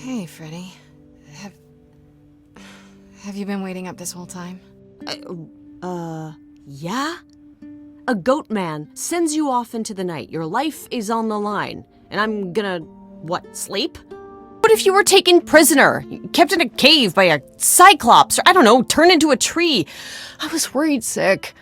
Hey, Freddy. Have you been waiting up this whole time? Yeah? A goat man sends you off into the night. Your life is on the line. And I'm gonna, sleep? What if you were taken prisoner, kept in a cave by a cyclops, or I don't know, turned into a tree? I was worried sick.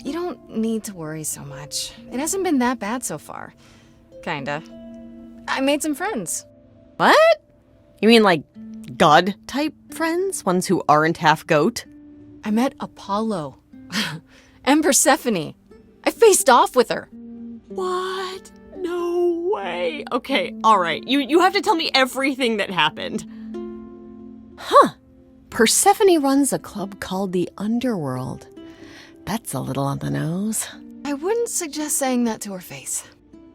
You don't need to worry so much. It hasn't been that bad so far. Kinda. I made some friends. What? You mean like god-type friends? Ones who aren't half goat? I met Apollo. And Persephone. I faced off with her. What? No way. Okay, alright. You have to tell me everything that happened. Huh. Persephone runs a club called the Underworld. That's a little on the nose. I wouldn't suggest saying that to her face.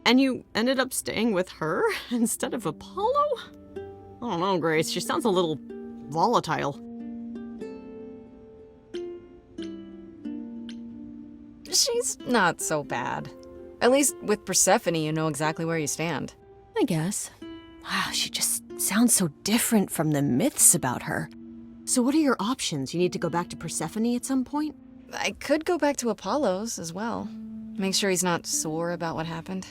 And you ended up staying with her instead of Apollo? I don't know, Grace. She sounds a little volatile. She's not so bad. At least with Persephone, you know exactly where you stand. I guess. Wow, she just sounds so different from the myths about her. So what are your options? You need to go back to Persephone at some point? I could go back to Apollo's as well. Make sure he's not sore about what happened.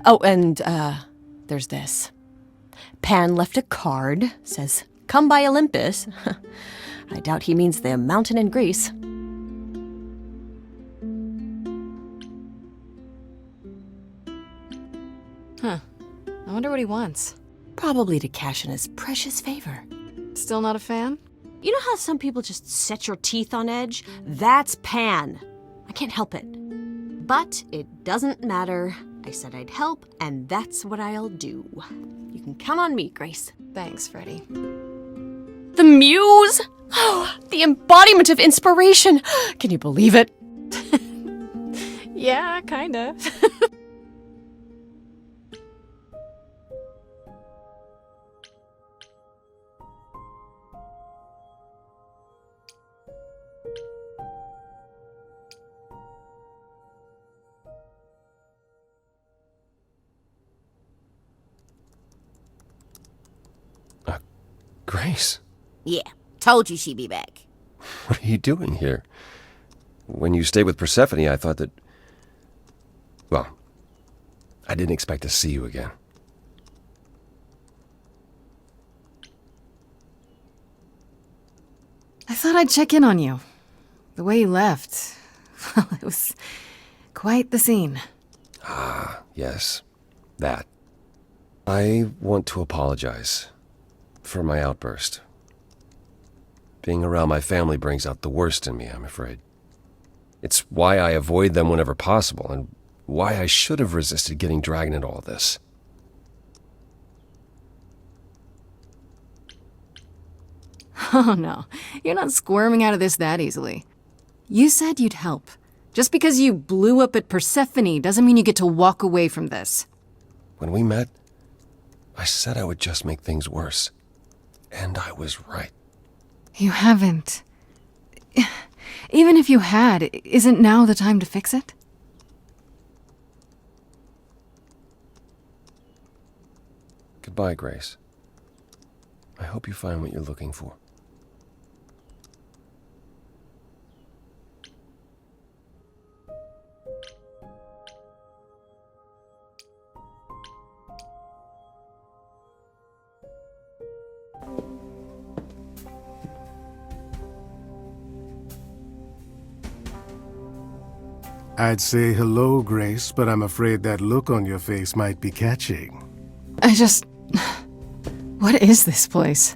Oh, and, there's this. Pan left a card, says, "Come by Olympus." I doubt he means the mountain in Greece. Huh. I wonder what he wants. Probably to cash in his precious favor. Still not a fan? You know how some people just set your teeth on edge? That's Pan. I can't help it. But it doesn't matter. I said I'd help, and that's what I'll do. You can count on me, Grace. Thanks, Freddy. The muse! Oh, the embodiment of inspiration! Can you believe it? Yeah, kinda. Grace, Yeah, told you she'd be back. what are you doing here? When you stayed with Persephone, I thought that... Well, I didn't expect to see you again. I thought I'd check in on you. The way you left, well, it was quite the scene. Ah, yes, that. I want to apologize for my outburst. Being around my family brings out the worst in me, I'm afraid. It's why I avoid them whenever possible, and why I should have resisted getting dragged into all this. Oh no, you're not squirming out of this that easily. You said you'd help. Just because you blew up at Persephone doesn't mean you get to walk away from this. When we met, I said I would just make things worse. And I was right. You haven't. Even if you had, isn't now the time to fix it? Goodbye, Grace. I hope you find what you're looking for. I'd say hello, Grace, but I'm afraid that look on your face might be catching. What is this place?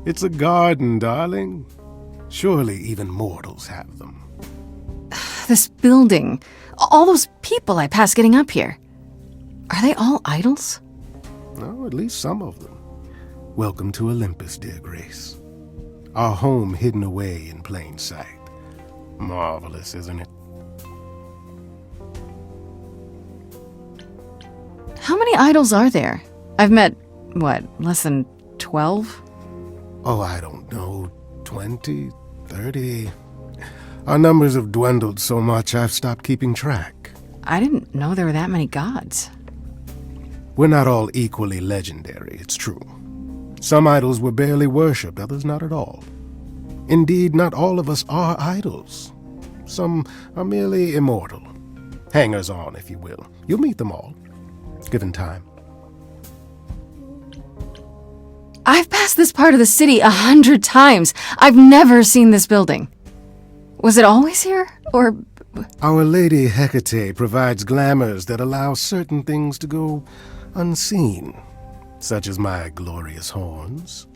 It's a garden, darling. Surely even mortals have them. This building. All those people I pass getting up here. Are they all idols? No, at least some of them. Welcome to Olympus, dear Grace. Our home hidden away in plain sight. Marvelous, isn't it? How many idols are there? I've met, less than 12? Oh, I don't know, 20, 30. Our numbers have dwindled so much I've stopped keeping track. I didn't know there were that many gods. We're not all equally legendary, it's true. Some idols were barely worshipped, others not at all. Indeed, not all of us are idols. Some are merely immortal. Hangers-on, if you will. You'll meet them all, given time. I've passed this part of the city 100 times. I've never seen this building. Was it always here, or... Our Lady Hecate provides glamours that allow certain things to go unseen, such as my glorious horns.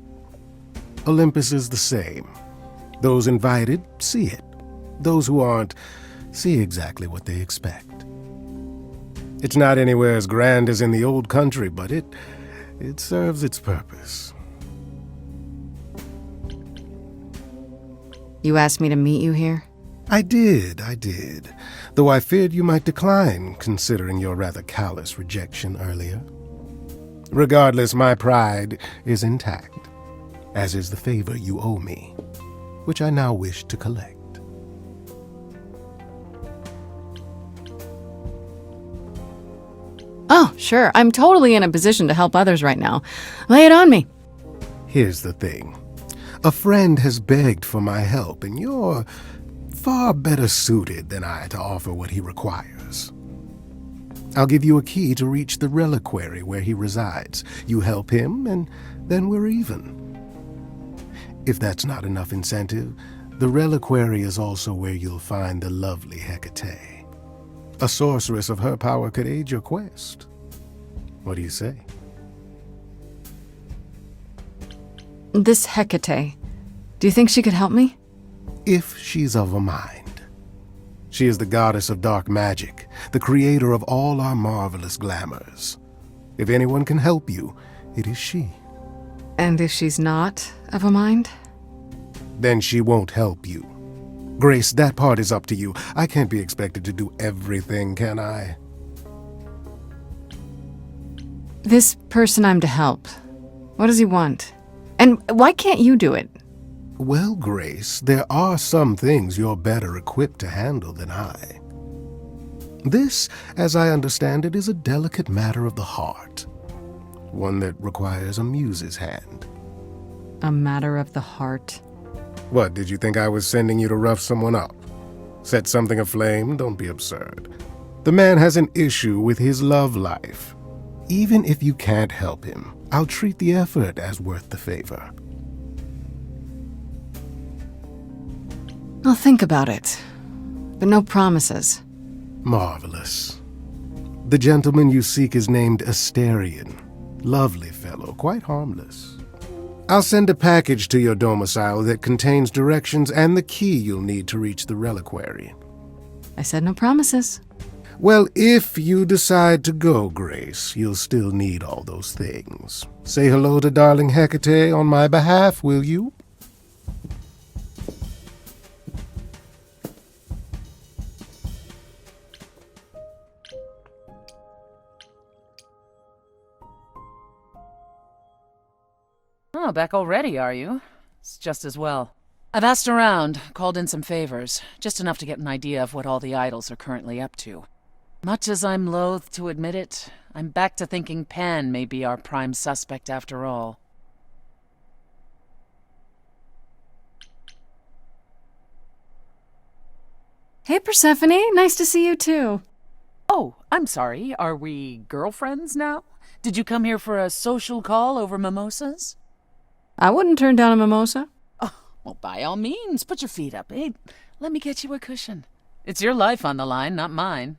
Olympus is the same. Those invited see it. Those who aren't see exactly what they expect. It's not anywhere as grand as in the old country, but it serves its purpose. You asked me to meet you here? I did. Though I feared you might decline, considering your rather callous rejection earlier. Regardless, my pride is intact, as is the favor you owe me, which I now wish to collect. Oh, sure. I'm totally in a position to help others right now. Lay it on me. Here's the thing. A friend has begged for my help, and you're far better suited than I to offer what he requires. I'll give you a key to reach the reliquary where he resides. You help him, and then we're even. If that's not enough incentive, the reliquary is also where you'll find the lovely Hecate. A sorceress of her power could aid your quest. What do you say? This Hecate, do you think she could help me? If she's of a mind. She is the goddess of dark magic, the creator of all our marvelous glamours. If anyone can help you, it is she. And if she's not of a mind? Then she won't help you. Grace, that part is up to you. I can't be expected to do everything, can I? This person I'm to help, what does he want? And why can't you do it? Well, Grace, there are some things you're better equipped to handle than I. This, as I understand it, is a delicate matter of the heart. One that requires a muse's hand. A matter of the heart. What, did you think I was sending you to rough someone up? Set something aflame? Don't be absurd. The man has an issue with his love life. Even if you can't help him, I'll treat the effort as worth the favor. I'll think about it, but no promises. Marvelous. The gentleman you seek is named Asterion. Lovely fellow, quite harmless. I'll send a package to your domicile that contains directions and the key you'll need to reach the reliquary. I said no promises. Well, if you decide to go, Grace, you'll still need all those things. Say hello to darling Hecate on my behalf, will you? Oh, back already, are you? It's just as well. I've asked around, called in some favors, just enough to get an idea of what all the idols are currently up to. Much as I'm loath to admit it, I'm back to thinking Pan may be our prime suspect after all. Hey, Persephone, nice to see you too. Oh, I'm sorry, are we girlfriends now? Did you come here for a social call over mimosas? I wouldn't turn down a mimosa. Oh, well, by all means, put your feet up. Hey, let me get you a cushion. It's your life on the line, not mine.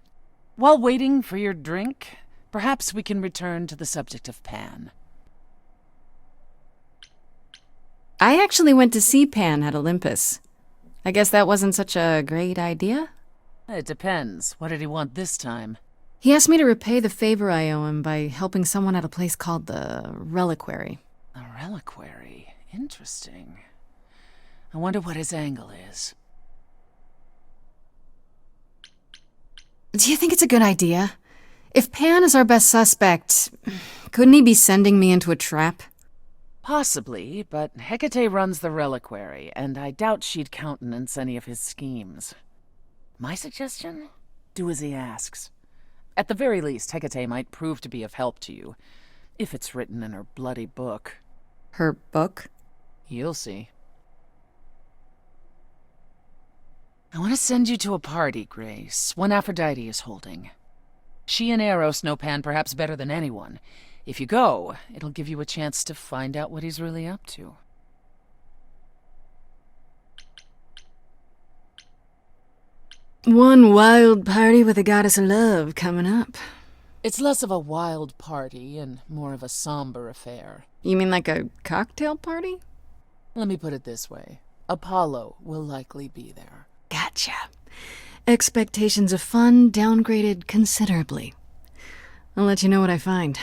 While waiting for your drink, perhaps we can return to the subject of Pan. I actually went to see Pan at Olympus. I guess that wasn't such a great idea? It depends. What did he want this time? He asked me to repay the favor I owe him by helping someone at a place called the Reliquary. A reliquary. Interesting. I wonder what his angle is. Do you think it's a good idea? If Pan is our best suspect, couldn't he be sending me into a trap? Possibly, but Hecate runs the reliquary, and I doubt she'd countenance any of his schemes. My suggestion? Do as he asks. At the very least, Hecate might prove to be of help to you, if it's written in her bloody book. Her book? You'll see. I want to send you to a party, Grace, one Aphrodite is holding. She and Eros know Pan perhaps better than anyone. If you go, it'll give you a chance to find out what he's really up to. One wild party with a goddess of love coming up. It's less of a wild party and more of a somber affair. You mean like a cocktail party? Let me put it this way. Apollo will likely be there. Gotcha. Expectations of fun downgraded considerably. I'll let you know what I find.